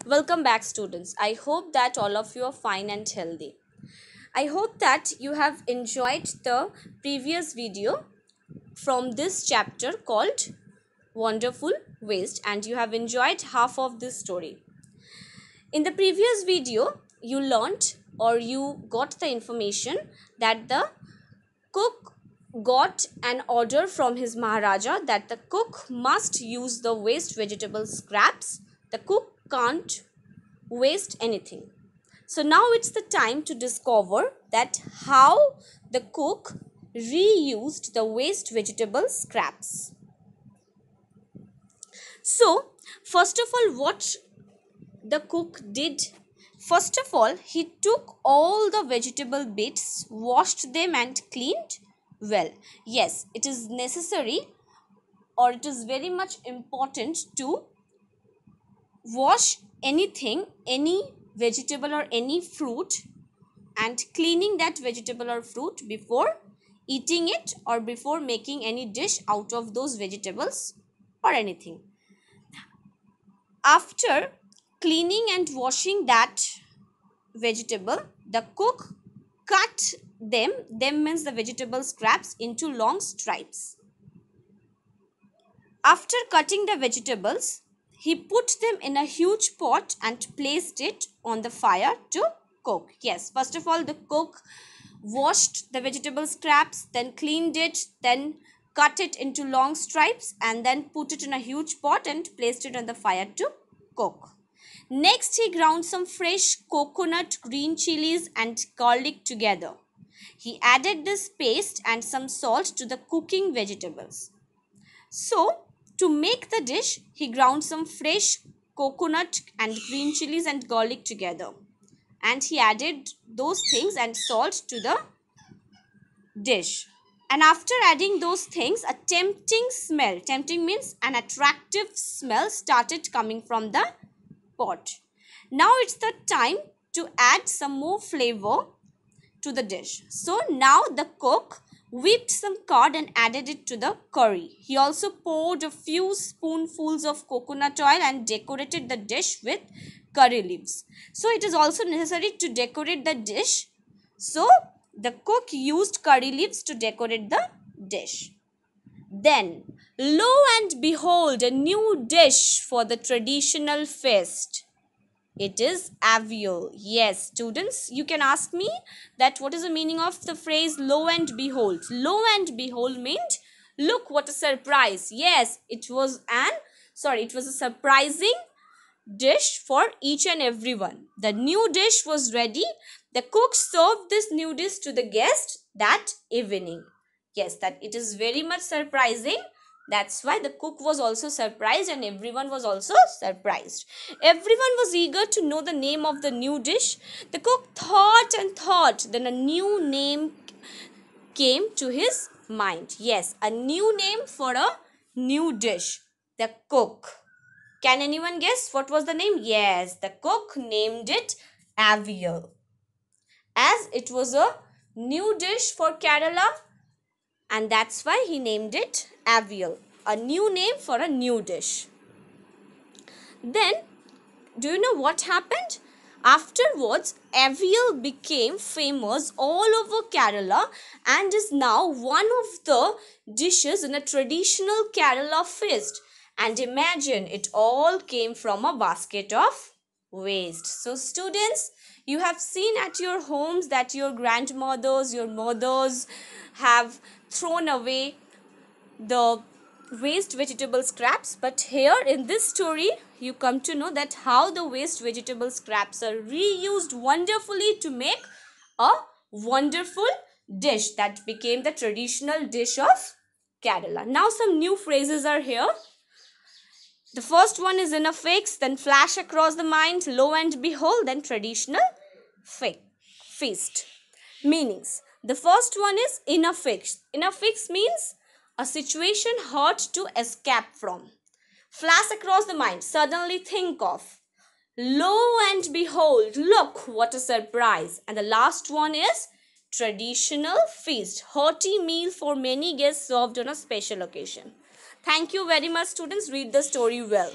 Welcome back, students. I hope that all of you are fine and healthy. I hope that you have enjoyed the previous video from this chapter called Wonderful Waste and you have enjoyed half of this story. In the previous video, you learnt or you got the information that the cook got an order from his Maharaja that the cook must use the waste vegetable scraps. The cook can't waste anything. So now it's the time to discover that how the cook reused the waste vegetable scraps. So first of all, what the cook did, first of all, he took all the vegetable bits, washed them and cleaned well. Yes, it is necessary or it is very much important to wash anything, any vegetable or any fruit, and cleaning that vegetable or fruit before eating it or before making any dish out of those vegetables or anything. After cleaning and washing that vegetable, the cook cut them means the vegetable scraps, into long stripes. After cutting the vegetables, he put them in a huge pot and placed it on the fire to cook. Yes, first of all, the cook washed the vegetable scraps, then cleaned it, then cut it into long stripes and then put it in a huge pot and placed it on the fire to cook. Next, he ground some fresh coconut, green chilies and garlic together. He added this paste and some salt to the cooking vegetables. So, to make the dish, he ground some fresh coconut and green chilies and garlic together. And he added those things and salt to the dish. And after adding those things, a tempting smell, tempting means an attractive smell, started coming from the pot. Now it's the time to add some more flavor to the dish. So now the cook whipped some curd and added it to the curry. He also poured a few spoonfuls of coconut oil and decorated the dish with curry leaves. So it is also necessary to decorate the dish. So the cook used curry leaves to decorate the dish. Then, lo and behold, a new dish for the traditional feast. It is avial. Yes, students, you can ask me that what is the meaning of the phrase lo and behold. Lo and behold meant look what a surprise. Yes, it was a surprising dish for each and everyone. The new dish was ready. The cook served this new dish to the guest that evening. Yes, that it is very much surprising. That's why the cook was also surprised and everyone was also surprised. Everyone was eager to know the name of the new dish. The cook thought and thought. Then a new name came to his mind. Yes, a new name for a new dish. The cook. Can anyone guess what was the name? Yes, the cook named it avial. As it was a new dish for Kerala, and that's why he named it avial, a new name for a new dish. Then, do you know what happened? Afterwards, avial became famous all over Kerala and is now one of the dishes in a traditional Kerala feast. And imagine, it all came from a basket of waste. So students, you have seen at your homes that your grandmothers, your mothers have thrown away the waste vegetable scraps, but here in this story you come to know that how the waste vegetable scraps are reused wonderfully to make a wonderful dish that became the traditional dish of Kerala. Now some new phrases are here. The first one is in a fix, then flash across the mind, lo and behold, then traditional feast. Meanings. The first one is in a fix. In a fix means a situation hard to escape from. Flash across the mind, suddenly think of. Lo and behold, look what a surprise. And the last one is traditional feast, hearty meal for many guests served on a special occasion. Thank you very much, students. Read the story well.